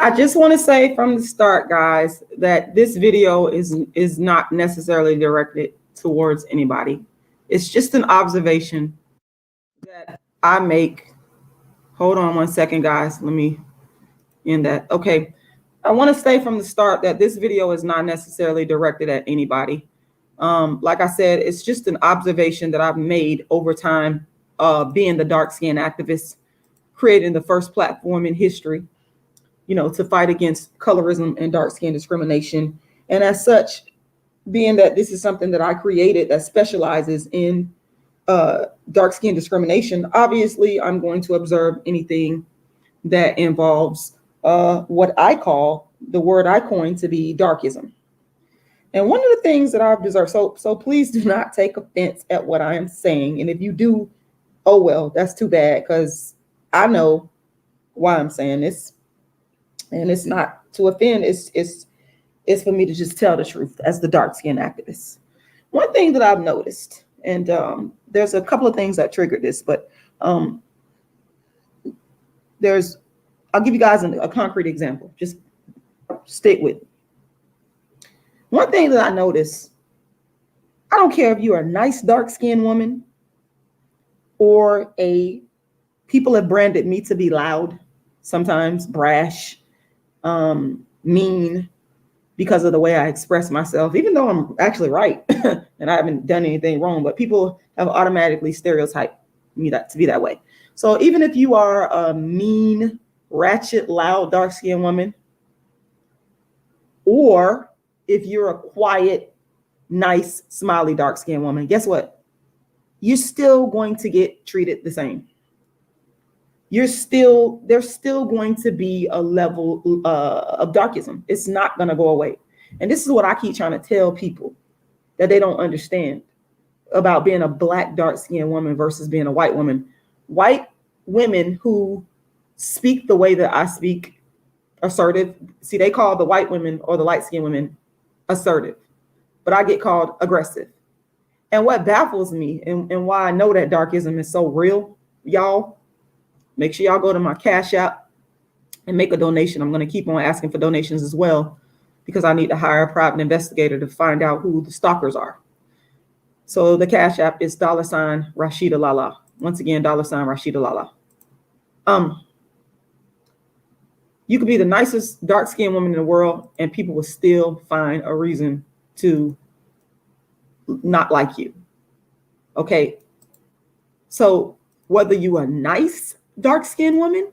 I just want to say from the start, guys, that this video is not necessarily directed towards anybody. It's just an observation that I make. Hold on one second, guys. Let me end that. Okay. I want to say from the start that this video is not necessarily directed at anybody. Like I said, it's just an observation that I've made over time, being the dark skin activist, creating the first platform in history, to fight against colorism and dark skin discrimination. And as such, being that this is something that I created that specializes in dark skin discrimination, obviously I'm going to observe anything that involves what I call, the word I coined to be, darkism. And one of the things that I've observed, so please do not take offense at what I am saying. And if you do, oh well, that's too bad, because I know why I'm saying this. And it's not to offend, it's for me to just tell the truth as the dark skin activist. One thing that I've noticed, and there's a couple of things that triggered this, but I'll give you guys a concrete example. Just stick with it. One thing that I noticed, I don't care if you're a nice dark-skinned woman or people have branded me to be loud, sometimes brash, mean, because of the way I express myself, even though I'm actually right and I haven't done anything wrong, but people have automatically stereotyped me to be that way. So even if you are a mean, ratchet, loud, dark-skinned woman, or if you're a quiet, nice, smiley, dark-skinned woman, guess what? You're still going to get treated the same. There's still going to be a level of darkism. It's not going to go away. And this is what I keep trying to tell people that they don't understand about being a black, dark-skinned woman versus being a white woman. White women who speak the way that I speak, assertive. See, they call the white women or the light-skinned women assertive, but I get called aggressive. And what baffles me and why I know that darkism is so real, y'all, make sure y'all go to my Cash App and make a donation. I'm going to keep on asking for donations as well, because I need to hire a private investigator to find out who the stalkers are. So the Cash App is $rashidalala. Once again, $rashidalala. You could be the nicest dark-skinned woman in the world and people will still find a reason to not like you. Okay. So whether you a nice dark-skinned woman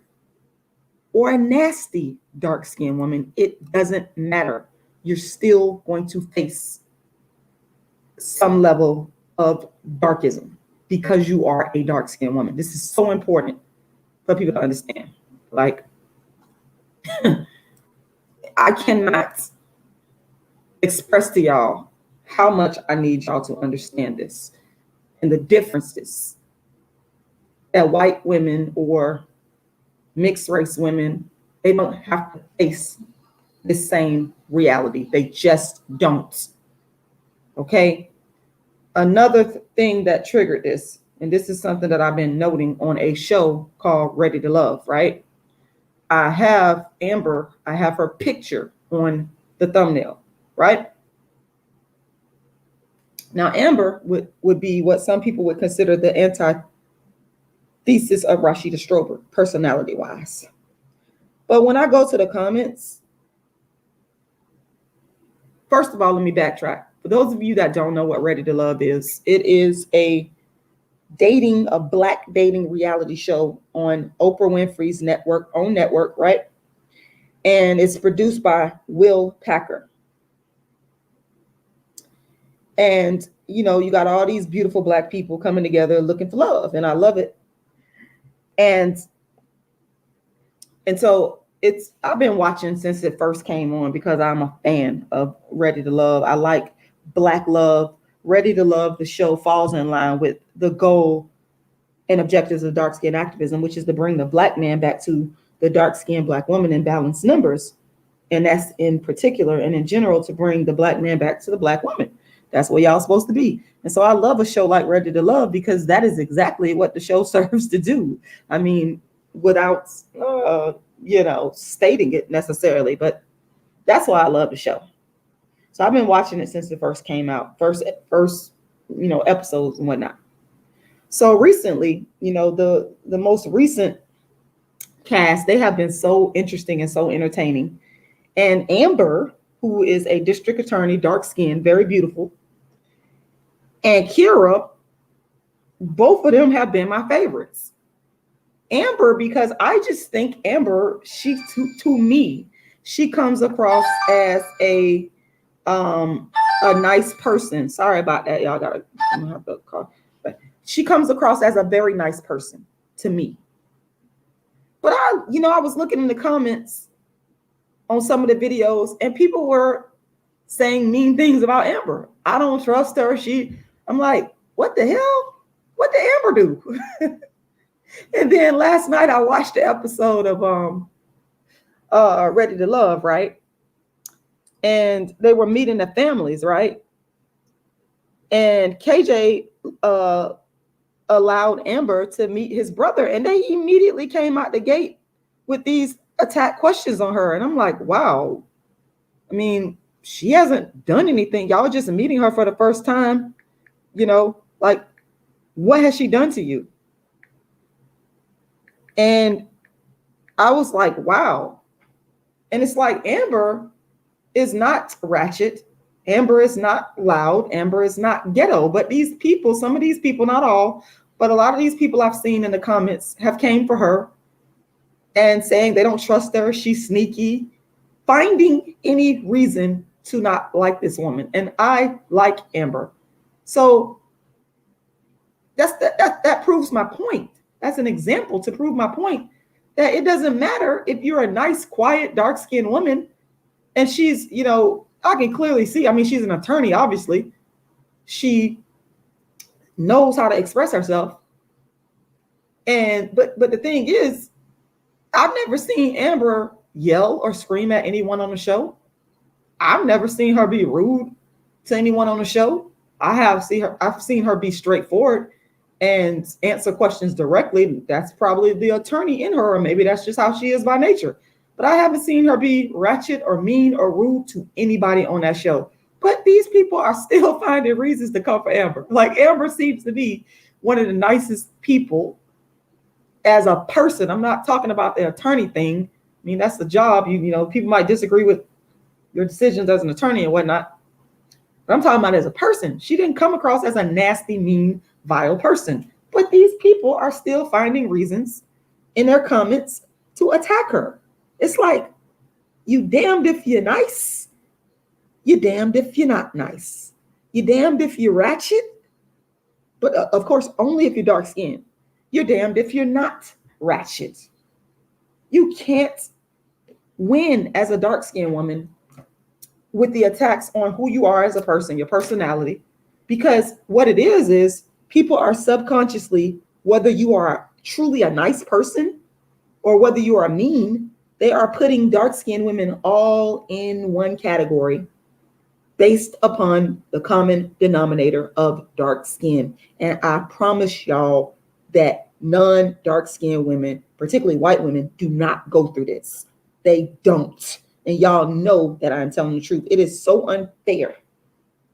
or a nasty dark-skinned woman, it doesn't matter. You're still going to face some level of darkism because you are a dark-skinned woman. This is so important for people to understand. Like, I cannot express to y'all how much I need y'all to understand this and the differences that white women or mixed race women, they don't have to face the same reality. They just don't. Okay. Another thing that triggered this, and this is something that I've been noting on a show called Ready to Love, right? I have Amber, I have her picture on the thumbnail, right? Now, Amber would be what some people would consider the antithesis of Rashida Strober, personality-wise. But when I go to the comments, first of all, let me backtrack. For those of you that don't know what Ready to Love is, it is a black dating reality show on Oprah Winfrey's own network, right? And it's produced by Will Packer. And, you got all these beautiful black people coming together looking for love, and I love it. And so I've been watching since it first came on because I'm a fan of Ready to Love. I like black love. Ready to Love, the show, falls in line with the goal and objectives of dark skin activism, which is to bring the black man back to the dark skinned black woman in balanced numbers. And that's in particular and in general to bring the black man back to the black woman. That's what y'all supposed to be. And so I love a show like Ready to Love because that is exactly what the show serves to do. I mean, without stating it necessarily, but that's why I love the show. So I've been watching it since it first came out, first episodes and whatnot. So recently, the most recent cast, they have been so interesting and so entertaining. And Amber, who is a district attorney, dark skinned, very beautiful, and Kira, both of them have been my favorites. Amber, because I just think Amber, to me, she comes across as a nice person. Sorry about that, y'all. I'm gonna have to call. But she comes across as a very nice person to me. But I was looking in the comments on some of the videos, and people were saying mean things about Amber. I don't trust her. I'm like, what the hell? What did Amber do? And then last night I watched the episode of Ready to Love, right? And they were meeting the families, right? And KJ allowed Amber to meet his brother, and they immediately came out the gate with these attack questions on her. And I'm like, wow. I mean, she hasn't done anything. Y'all just meeting her for the first time. Like, what has she done to you? And I was like, wow. And it's like, Amber is not ratchet. Amber is not loud. Amber is not ghetto. But these people, some of these people, not all, but a lot of these people I've seen in the comments have came for her and saying they don't trust her. She's sneaky, finding any reason to not like this woman. And I like Amber. So that proves my point. That's an example to prove my point that it doesn't matter if you're a nice, quiet, dark-skinned woman and she's, I can clearly see, she's an attorney, obviously. She knows how to express herself. But the thing is, I've never seen Amber yell or scream at anyone on the show. I've never seen her be rude to anyone on the show. I've seen her be straightforward and answer questions directly. That's probably the attorney in her, or maybe that's just how she is by nature. But I haven't seen her be ratchet or mean or rude to anybody on that show. But these people are still finding reasons to come for Amber. Like, Amber seems to be one of the nicest people as a person. I'm not talking about the attorney thing. That's the job. People might disagree with your decisions as an attorney and whatnot. But I'm talking about as a person. She didn't come across as a nasty, mean, vile person. But these people are still finding reasons in their comments to attack her. It's like, you damned if you're nice, you damned if you're not nice. You damned if you're ratchet, but of course, only if you're dark skinned. You're damned if you're not ratchet. You can't win as a dark skinned woman with the attacks on who you are as a person, your personality, because what it is people are subconsciously, whether you are truly a nice person or whether you are mean, they are putting dark-skinned women all in one category based upon the common denominator of dark skin. And I promise y'all that non-dark-skinned women, particularly white women, do not go through this. They don't. And y'all know that I'm telling the truth. It is so unfair,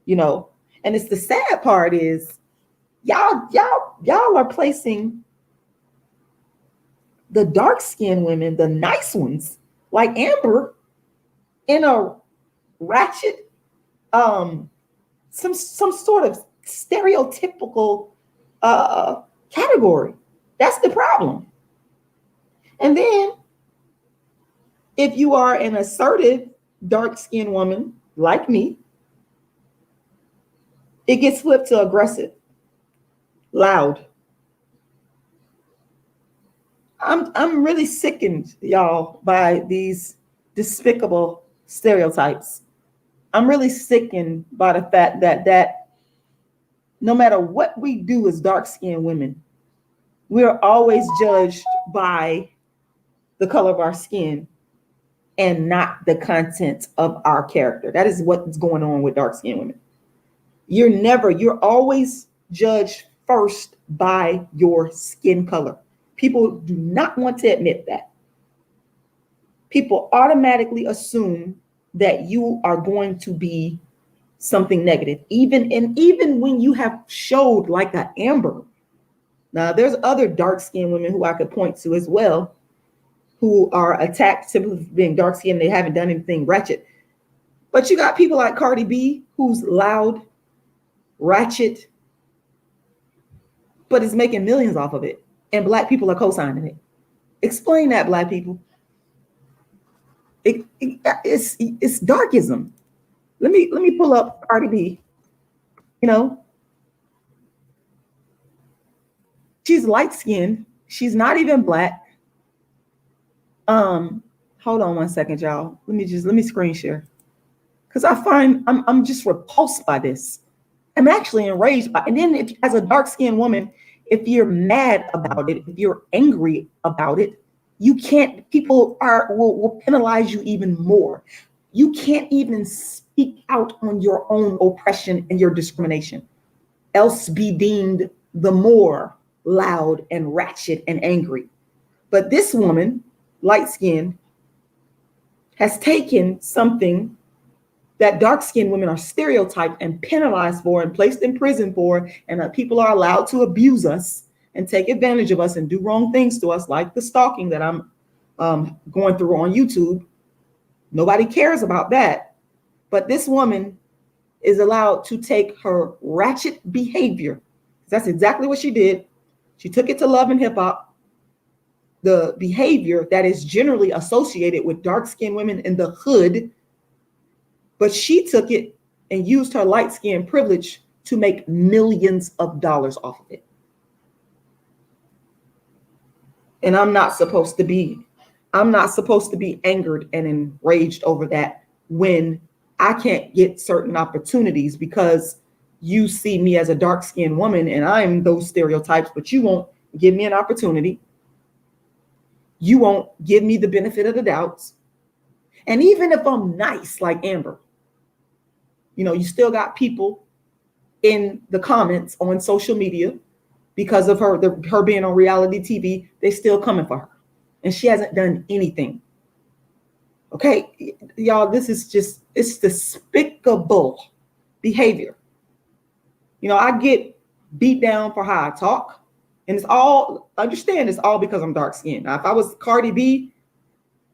And it's the sad part is y'all are placing the dark-skinned women, the nice ones, like Amber, in a ratchet, some sort of stereotypical category. That's the problem. And then, if you are an assertive, dark-skinned woman like me, it gets flipped to aggressive, loud. I'm really sickened, y'all, by these despicable stereotypes. I'm really sickened by the fact that no matter what we do as dark-skinned women, we're always judged by the color of our skin and not the content of our character. That is what's going on with dark-skinned women. You're always judged first by your skin color. People do not want to admit that. people automatically assume that you are going to be something negative, even when you have showed like an Amber. Now, there's other dark-skinned women who I could point to as well, who are attacked simply for being dark-skinned. They haven't done anything ratchet. But you got people like Cardi B, who's loud, ratchet, but is making millions off of it. And Black people are co-signing it. Explain that, Black people. It's darkism. Let me pull up Cardi B. You know, she's light-skinned. She's not even Black. Hold on one second, y'all. Let me screen share. Because I'm just repulsed by this. I'm actually enraged by it. And then if, as a dark-skinned woman, if you're mad about it, if you're angry about it, you can't, people will penalize you even more. You can't even speak out on your own oppression and your discrimination, else be deemed the more loud and ratchet and angry. But this woman, light-skinned, has taken something that dark-skinned women are stereotyped and penalized for and placed in prison for, and that people are allowed to abuse us and take advantage of us and do wrong things to us, like the stalking that I'm going through on YouTube. Nobody cares about that. But this woman is allowed to take her ratchet behavior. That's exactly what she did. She took it to Love and Hip Hop. The behavior that is generally associated with dark-skinned women in the hood, but she took it and used her light-skinned privilege to make millions of dollars off of it. And I'm not supposed to be angered and enraged over that when I can't get certain opportunities because you see me as a dark-skinned woman and I'm those stereotypes, but you won't give me an opportunity. You won't give me the benefit of the doubts. And even if I'm nice like Amber, you know, you still got people in the comments on social media because of her being on reality TV. They still coming for her, and she hasn't done anything. Okay, y'all, this is just, it's despicable behavior. You know, I get beat down for how I talk, and it's all because I'm dark skinned. Now, if I was Cardi B,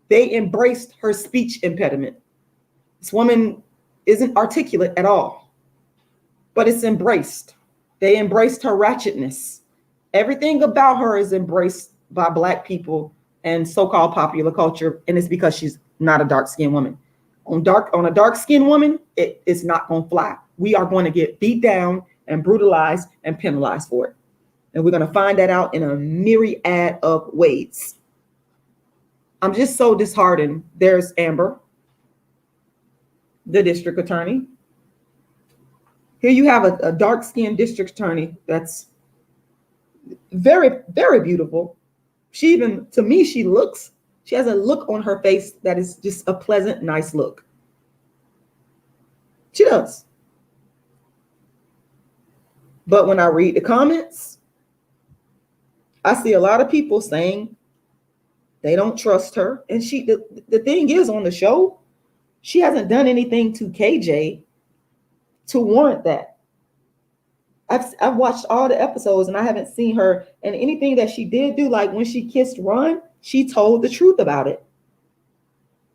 they embraced her speech impediment. This woman isn't articulate at all, but it's embraced. They embraced her ratchetness. Everything about her is embraced by Black people and so-called popular culture, and it's because she's not a dark-skinned woman. On a dark-skinned woman, it's not going to fly. We are going to get beat down and brutalized and penalized for it. And we're going to find that out in a myriad of ways. I'm just so disheartened. There's Amber, the district attorney. Here you have a dark-skinned district attorney that's very, very beautiful. She has a look on her face that is just a pleasant, nice look. She does. But when I read the comments, I see a lot of people saying they don't trust her. And the thing is, on the show, she hasn't done anything to KJ to warrant that. I've watched all the episodes and I haven't seen her, and anything that she did do, like when she kissed Ron, she told the truth about it.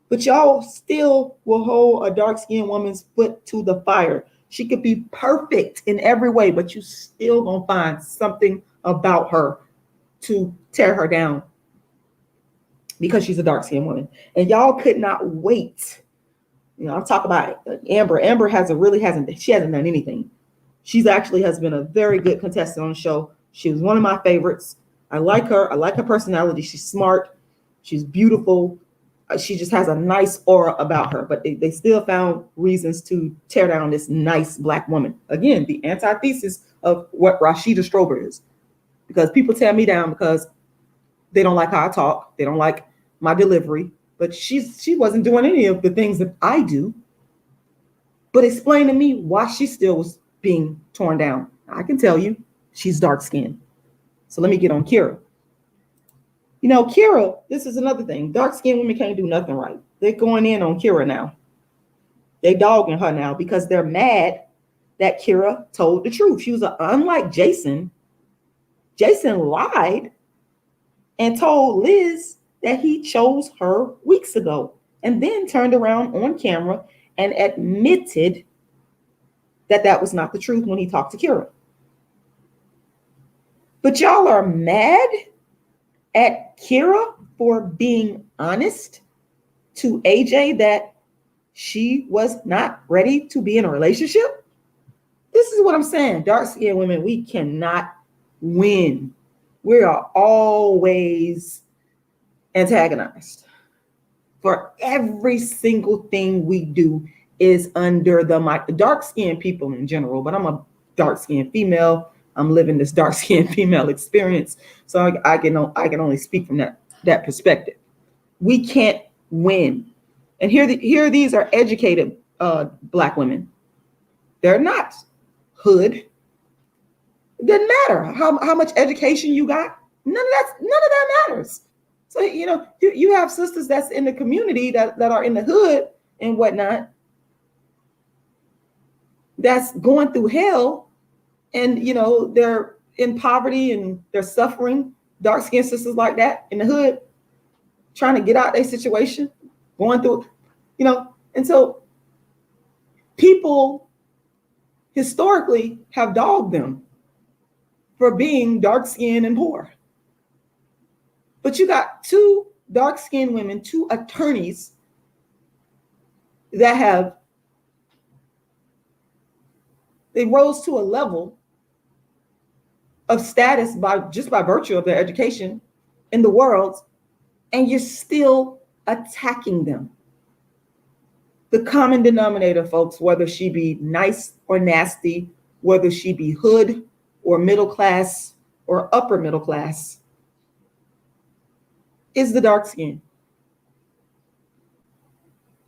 But y'all still will hold a dark-skinned woman's foot to the fire. She could be perfect in every way, but you still gonna find something about her to tear her down because she's a dark-skinned woman. And y'all could not wait. You know, I'm talking about Amber. Amber hasn't done anything. She's actually has been a very good contestant on the show. She was one of my favorites. I like her. I like her personality. She's smart. She's beautiful. She just has a nice aura about her, but they still found reasons to tear down this nice Black woman. Again, the antithesis of what Rashida Strober is, because people tear me down because they don't like how I talk. They don't like my delivery, but she wasn't doing any of the things that I do. But explain to me why she still was being torn down. I can tell you, she's dark skinned. So let me get on Kira. You know, Kira, this is another thing. Dark-skinned women can't do nothing right. They're going in on Kira now. They dogging her now because they're mad that Kira told the truth. She was unlike Jason. Jason lied and told Liz that he chose her weeks ago and then turned around on camera and admitted that that was not the truth when he talked to Kira. But y'all are mad at Kira for being honest to AJ that she was not ready to be in a relationship. This is what I'm saying. Dark-skinned women, we cannot win. We are always antagonized. For every single thing we do is under the mic. Dark-skinned people in general, but I'm a dark-skinned female. I'm living this dark-skinned female experience, so I can only speak from that perspective. We can't win. And here these are educated Black women. They're not hood. It doesn't matter how much education you got. None of that matters. So, you know, you have sisters that's in the community that are in the hood and whatnot, that's going through hell, and, you know, they're in poverty and they're suffering. Dark-skinned sisters like that in the hood, trying to get out their situation, going through, you know, and so people historically have dogged them for being dark-skinned and poor. But you got two dark-skinned women, two attorneys that they rose to a level of status by virtue of their education in the world, and you're still attacking them. The common denominator, folks, whether she be nice or nasty, whether she be hood or middle class or upper middle class, is the dark skin.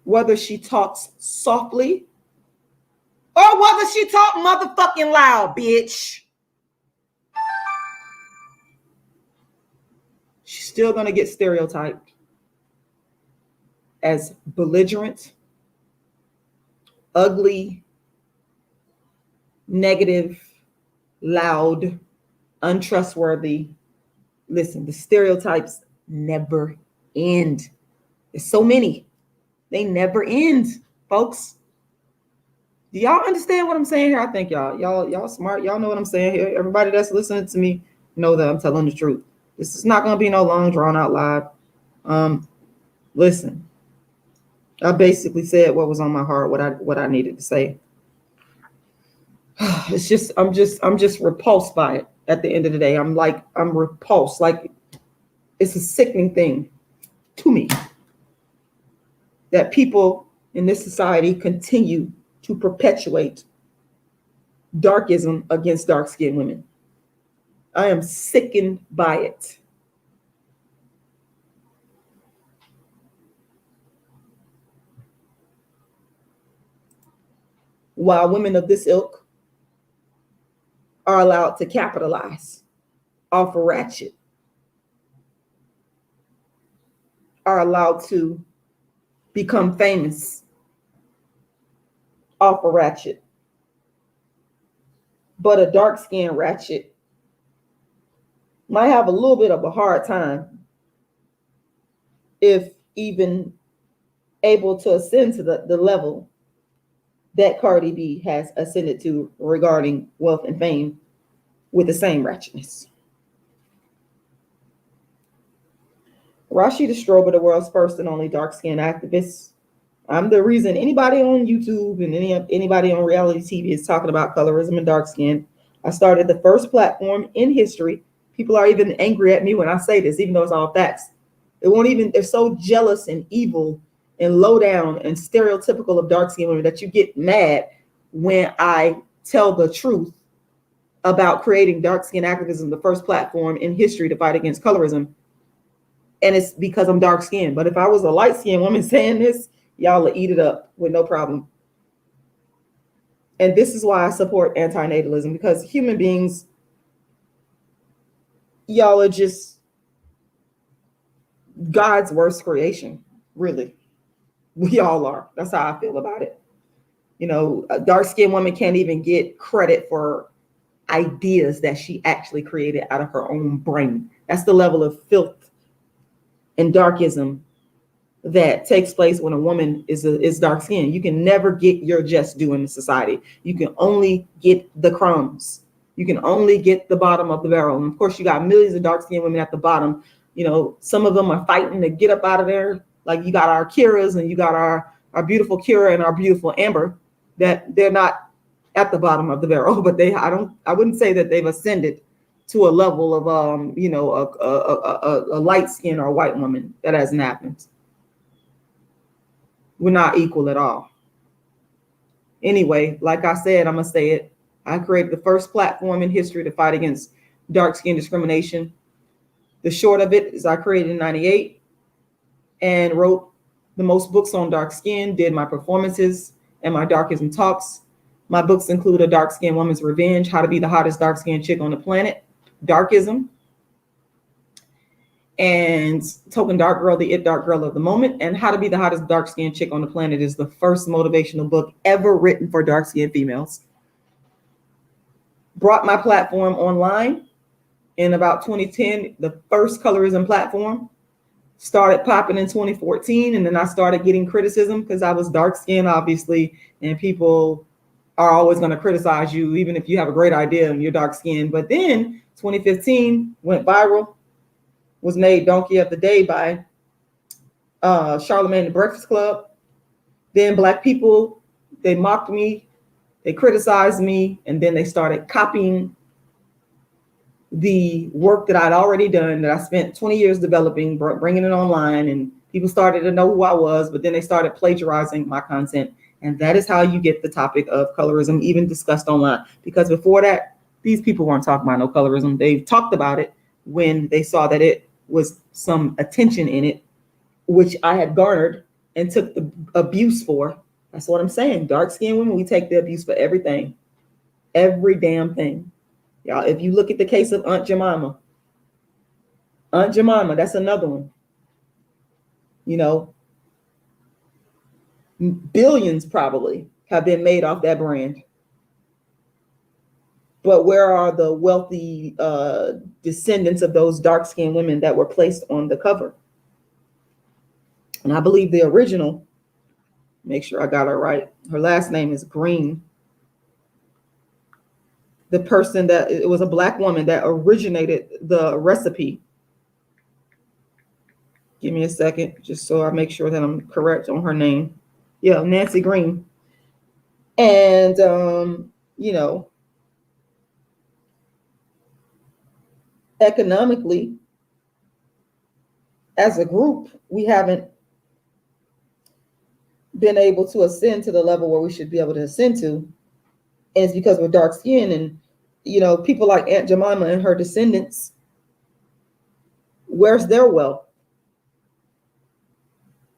Whether she talks softly or whether she talk motherfucking loud, bitch, she's still gonna get stereotyped as belligerent, ugly, negative, loud, untrustworthy. Listen, the stereotypes never end. There's so many. They never end, folks. Do y'all understand what I'm saying here? I think y'all smart. Y'all know what I'm saying here. Everybody that's listening to me know that I'm telling the truth. This is not going to be no long drawn out live. Listen, I basically said what was on my heart, what I needed to say. It's just I'm just repulsed by it. At the end of the day, I'm repulsed. Like, it's a sickening thing to me that people in this society continue to perpetuate darkism against dark-skinned women. I am sickened by it. While women of this ilk are allowed to capitalize off a ratchet, are allowed to become famous off a ratchet. But a dark-skinned ratchet might have a little bit of a hard time, if even able to ascend to the level that Cardi B has ascended to regarding wealth and fame with the same ratchetness. Rashida Strober, the world's first and only dark-skinned activist. I'm the reason anybody on YouTube and anybody on reality TV is talking about colorism and dark skin. I started the first platform in history. People are even angry at me when I say this, even though it's all facts. They're so jealous and evil and low down and stereotypical of dark skinned women that you get mad when I tell the truth about creating dark skin activism, the first platform in history to fight against colorism. And it's because I'm dark skinned. But if I was a light skinned woman saying this, y'all will eat it up with no problem. And this is why I support antinatalism, because human beings, y'all are just God's worst creation, really. We all are. That's how I feel about it. You know, a dark-skinned woman can't even get credit for ideas that she actually created out of her own brain. That's the level of filth and darkism that takes place when a woman is dark-skinned. You can never get your just due in society. You can only get the crumbs. You can only get the bottom of the barrel. And of course, you got millions of dark-skinned women at the bottom. You know, some of them are fighting to get up out of there. Like you got our Kiras and you got our beautiful Kira and our beautiful Amber, that they're not at the bottom of the barrel, but I wouldn't say that they've ascended to a level of you know, a light skin or a white woman. That hasn't happened. We're not equal at all. Anyway, like I said, I'm gonna say it. I created the first platform in history to fight against dark skin discrimination. The short of it is I created in '98 and wrote the most books on dark skin, did my performances and my darkism talks. My books include A Dark Skinned Woman's Revenge, How to Be the Hottest Dark Skinned Chick on the Planet, Darkism, and Token Dark Girl, the It Dark Girl of the Moment, and How to Be the Hottest Dark Skinned Chick on the Planet is the first motivational book ever written for dark skinned females. Brought my platform online in about 2010, the first colorism platform. Started popping in 2014, and then I started getting criticism because I was dark skinned, obviously, and people are always going to criticize you, even if you have a great idea and you're dark skinned. But then 2015 went viral, was made Donkey of the Day by Charlamagne the Breakfast Club. Then Black people, they mocked me, they criticized me, and then they started copying the work that I'd already done, that I spent 20 years developing, bringing it online, and people started to know who I was, but then they started plagiarizing my content. And that is how you get the topic of colorism even discussed online. Because before that, these people weren't talking about no colorism. They talked about it when they saw that it was some attention in it, which I had garnered and took the abuse for. That's what I'm saying. Dark-skinned women, we take the abuse for everything. Every damn thing. Y'all, if you look at the case of Aunt Jemima, that's another one. You know, billions probably have been made off that brand. But where are the wealthy descendants of those dark-skinned women that were placed on the cover? And I believe the original, make sure I got her right, her last name is Green. The person that, it was a Black woman that originated the recipe. Give me a second, just so I make sure that I'm correct on her name. Yeah, Nancy Green. And, you know, economically, as a group, we haven't been able to ascend to the level where we should be able to ascend to. And it's because we're dark skinned. And, you know, people like Aunt Jemima and her descendants, where's their wealth?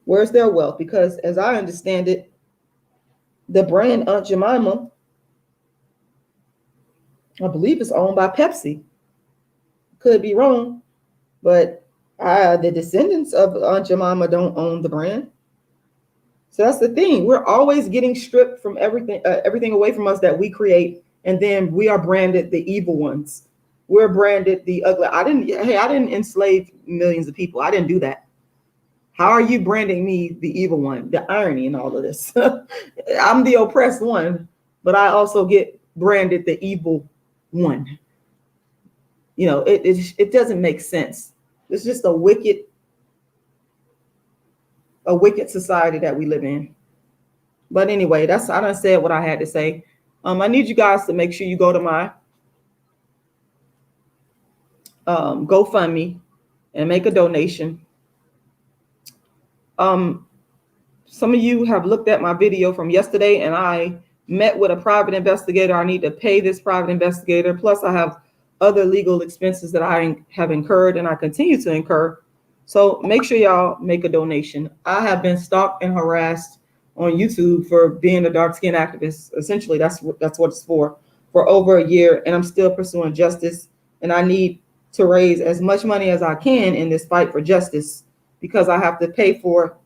Where's their wealth? Because as I understand it, the brand Aunt Jemima, I believe it's owned by Pepsi. Could be wrong, but the descendants of Aunt Jemima don't own the brand. So that's the thing. We're always getting stripped from everything away from us that we create, and then we are branded the evil ones. We're branded the ugly. I didn't enslave millions of people. I didn't do that. How are you branding me the evil one? The irony in all of this. I'm the oppressed one, but I also get branded the evil one. You know, it doesn't make sense. It's just a wicked society that we live in. But anyway, I done said what I had to say. I need you guys to make sure you go to my GoFundMe and make a donation. Some of you have looked at my video from yesterday, and I met with a private investigator. I need to pay this private investigator. Plus, I have other legal expenses that I have incurred and I continue to incur. So make sure y'all make a donation. I have been stalked and harassed on YouTube for being a dark-skinned activist. Essentially, that's what it's for over a year, and I'm still pursuing justice. And I need to raise as much money as I can in this fight for justice because I have to pay for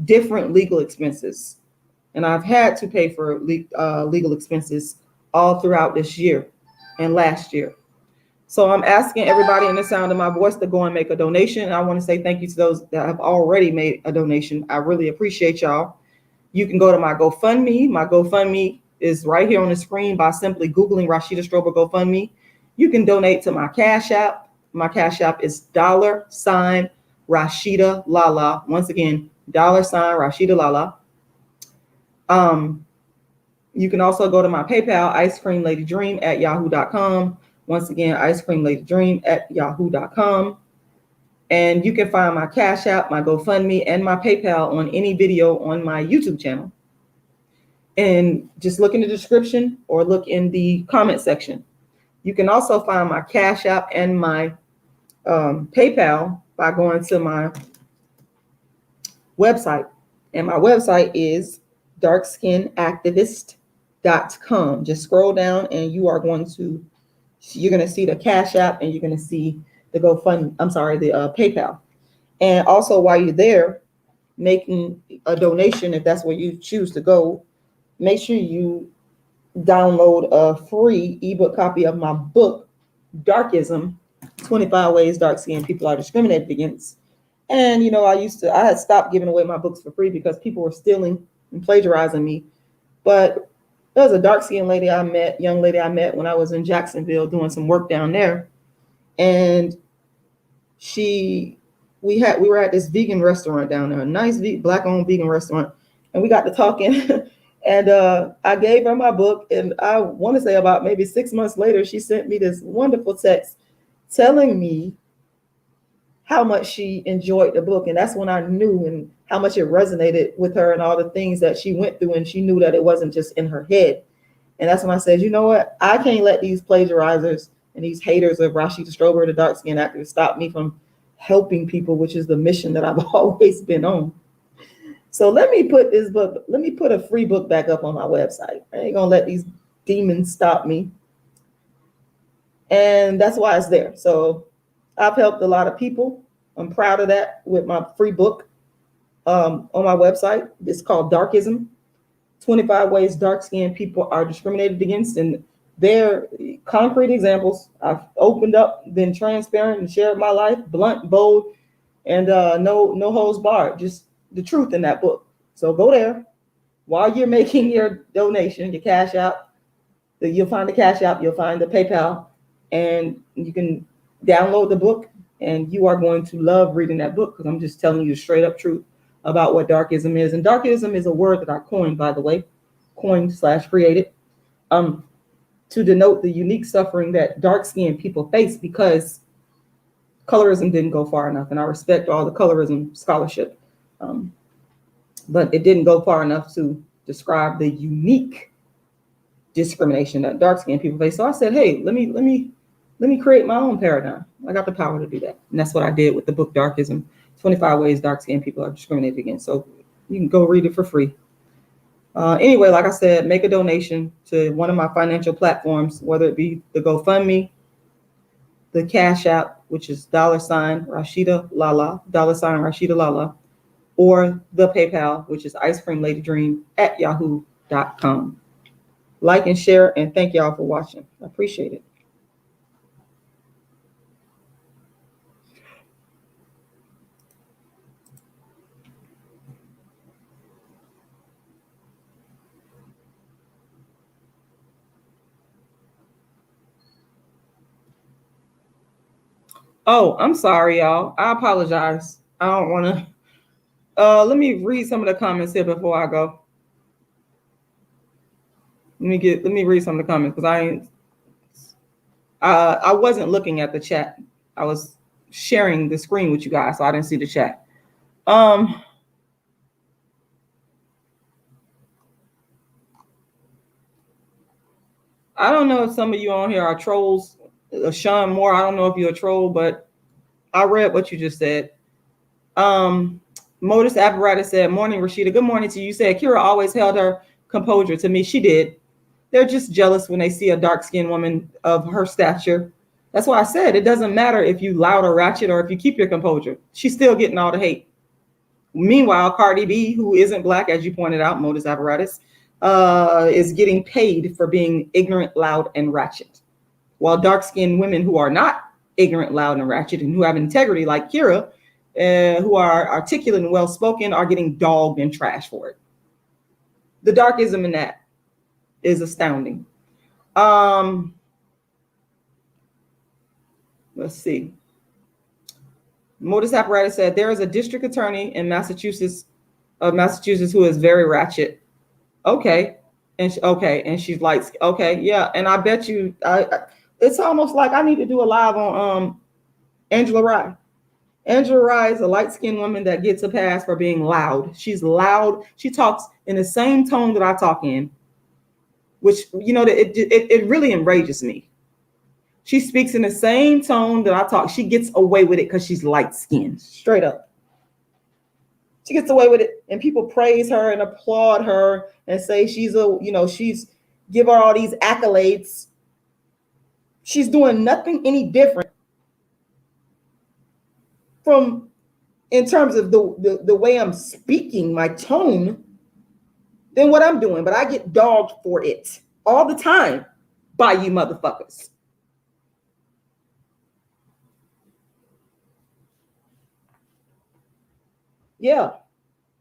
different legal expenses. And I've had to pay for legal expenses all throughout this year and last year. So I'm asking everybody in the sound of my voice to go and make a donation. I want to say thank you to those that have already made a donation. I really appreciate y'all. You can go to my GoFundMe. My GoFundMe is right here on the screen by simply Googling Rashida Strober GoFundMe. You can donate to my Cash App. My Cash App is $Rashida Lala. Once again, $Rashida Lala. You can also go to my PayPal, icecreamladydream@yahoo.com. Once again, icecreamladydream@yahoo.com. And you can find my Cash App, my GoFundMe, and my PayPal on any video on my YouTube channel. And just look in the description or look in the comment section. You can also find my Cash App and my PayPal by going to my website. And my website is darkskinactivist.com. Just scroll down and you're going to see the Cash App and you're going to see the the PayPal. And also while you're there making a donation, if that's where you choose to go, make sure you download a free ebook copy of my book, Darkism, 25 Ways Dark-Skinned People Are Discriminated Against. And, I had stopped giving away my books for free because people were stealing and plagiarizing me. But there was a dark-skinned young lady I met when I was in Jacksonville doing some work down there. And we were at this vegan restaurant down there, a nice Black-owned vegan restaurant. And we got to talking and I gave her my book. And I want to say about maybe 6 months later, she sent me this wonderful text telling me how much she enjoyed the book. And that's when I knew and how much it resonated with her and all the things that she went through. And she knew that it wasn't just in her head. And that's when I said, you know what? I can't let these plagiarizers and these haters of Rashida Strober, the dark-skinned activist, stop me from helping people, which is the mission that I've always been on. So let me put a free book back up on my website. I ain't gonna let these demons stop me. And that's why it's there. So I've helped a lot of people. I'm proud of that with my free book on my website. It's called Darkism, 25 Ways Dark-Skinned People Are Discriminated Against. And they're concrete examples. I've opened up, been transparent, and shared my life, blunt, bold, and no holds barred. Just the truth in that book. So go there while you're making your donation, your Cash App. You'll find the Cash App, you'll find the PayPal, and you can download the book. And you are going to love reading that book because I'm just telling you the straight up truth about what darkism is. And darkism is a word that I coined, by the way, /created, to denote the unique suffering that dark-skinned people face because colorism didn't go far enough. And I respect all the colorism scholarship, but it didn't go far enough to describe the unique discrimination that dark-skinned people face. So I said, hey, let me create my own paradigm. I got the power to do that. And that's what I did with the book Darkism, 25 Ways Dark-Skinned People Are Discriminated Against. So you can go read it for free. Anyway, like I said, make a donation to one of my financial platforms, whether it be the GoFundMe, the Cash App, which is $Rashida Lala, or the PayPal, which is icecreamladydream@yahoo.com. Like and share, and thank y'all for watching. I appreciate it. Oh, I'm sorry, y'all. I apologize. I don't want to. Let me read some of the comments here before I go. Let me read some of the comments because I wasn't looking at the chat. I was sharing the screen with you guys, so I didn't see the chat. I don't know if some of you on here are trolls. Sean Moore, I don't know if you're a troll, but I read what you just said. Modus Apparatus said, morning, Rashida. Good morning to you. You said Kira always held her composure. To me, she did. They're just jealous when they see a dark-skinned woman of her stature That's why I said it doesn't matter if you loud or ratchet or if you keep your composure. She's still getting all the hate. Meanwhile, Cardi B, who isn't black, as you pointed out, modus apparatus, is getting paid for being ignorant, loud, and ratchet. While dark-skinned women who are not ignorant, loud, and ratchet and who have integrity, like Kira, who are articulate and well-spoken, are getting dogged and trashed for it. The darkism in that is astounding. Let's see. Modus apparatus said there is a district attorney in Massachusetts who is very ratchet. Okay. And she's like, okay, yeah. And I bet you, it's almost like I need to do a live on Angela Rye. Angela Rye is a light-skinned woman that gets a pass for being loud. She's loud. She talks in the same tone that I talk in, which, you know, it really enrages me. She speaks in the same tone that I talk. She gets away with it because she's light-skinned, straight up. She gets away with it, and people praise her and applaud her and say she's give her all these accolades. She's doing nothing any different from, in terms of the way I'm speaking, my tone, than what I'm doing. But I get dogged for it all the time by you motherfuckers. Yeah.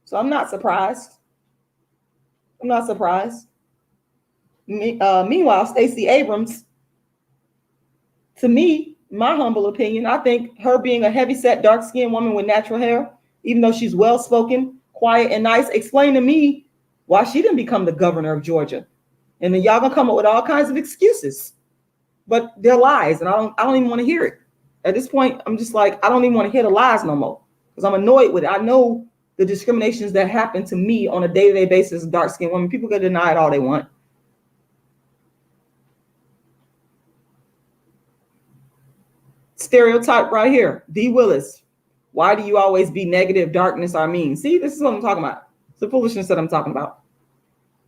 So I'm not surprised. I'm not surprised. Meanwhile, Stacey Abrams, to me, my humble opinion, I think her being a heavyset, dark-skinned woman with natural hair, even though she's well-spoken, quiet, and nice, explain to me why she didn't become the governor of Georgia. And then y'all gonna come up with all kinds of excuses, but they're lies, and I don't even want to hear it. At this point, I'm just like, I don't even want to hear the lies no more because I'm annoyed with it. I know the discriminations that happen to me on a day-to-day basis, dark-skinned women. People can deny it all they want. Stereotype right here. D. Willis. Why do you always be negative, darkness, or mean? See, this is what I'm talking about. It's the foolishness that I'm talking about.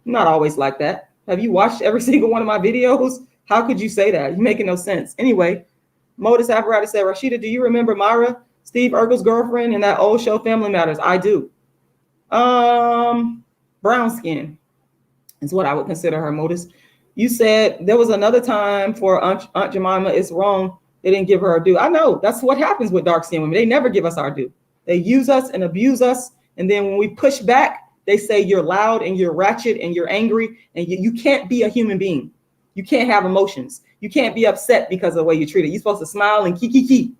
I'm not always like that. Have you watched every single one of my videos? How could you say that? You're making no sense. Anyway, Modus Apparatus said, Rashida, do you remember Myra, Steve Urkel's girlfriend in that old show Family Matters? I do. Brown skin is what I would consider her, Modus. You said there was another time for Aunt Jemima. It's wrong. They didn't give her her due. I know that's what happens with dark-skinned women. They never give us our due. They use us and abuse us. And then when we push back, they say you're loud and you're ratchet and you're angry and you can't be a human being. You can't have emotions. You can't be upset because of the way you're treated. You're supposed to smile and kiki.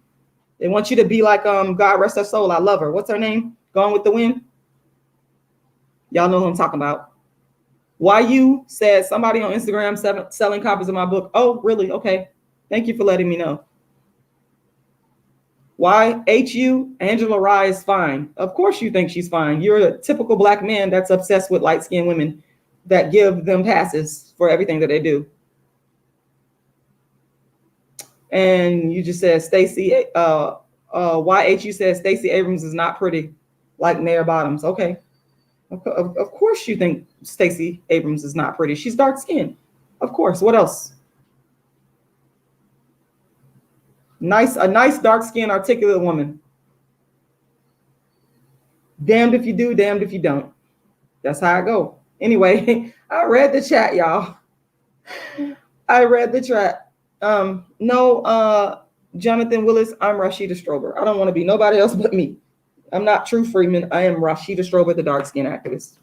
They want you to be like, God rest her soul. I love her. What's her name? Gone with the Wind. Y'all know who I'm talking about. YU said somebody on Instagram selling copies of my book. Oh, really? Okay. Thank you for letting me know. YHU, Angela Rye is fine. Of course you think she's fine. You're a typical black man that's obsessed with light-skinned women that give them passes for everything that they do. And you just said Stacey, YHU says Stacey Abrams is not pretty like Mayor Bottoms. Okay. Of course you think Stacey Abrams is not pretty. She's dark-skinned. Of course. What else? A nice dark-skinned, articulate woman. Damned if you do, damned if you don't. That's how I go. Anyway, I read the chat, y'all. I read the chat. No, Jonathan Willis, I'm Rashida Strober. I don't want to be nobody else but me. I'm not True Freeman. I am Rashida Strober, the dark-skinned activist.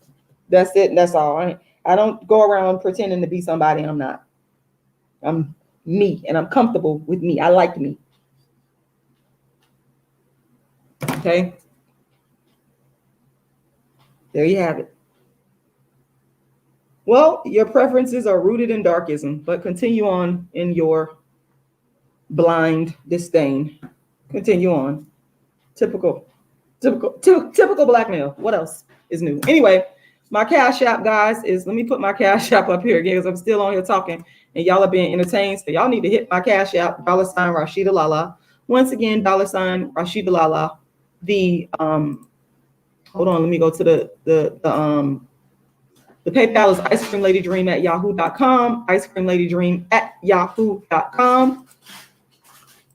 That's it. That's all. I don't go around pretending to be somebody I'm not. I'm me, and I'm comfortable with me. I like me. Okay. There you have it. Well, your preferences are rooted in darkism, but continue on in your blind disdain. Continue on. Typical black male. What else is new? Anyway, my Cash App, guys, is, let me put my Cash App up here again because I'm still on here talking and y'all are being entertained. So y'all need to hit my Cash App, $ rashidalala. Once again, $ rashidalala. The hold on, let me go to the PayPal is icecreamladydream@yahoo.com, icecreamladydream@yahoo.com.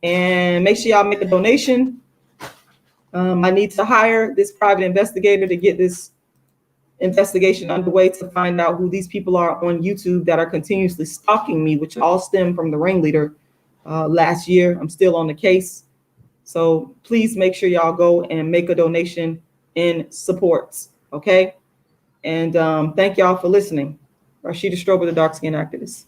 And make sure y'all make a donation. I need to hire this private investigator to get this investigation underway to find out who these people are on YouTube that are continuously stalking me, which all stem from the ringleader last year. I'm still on the case. So please make sure y'all go and make a donation in support, okay? And thank y'all for listening. Rashida Strober, the Dark Skin Activist.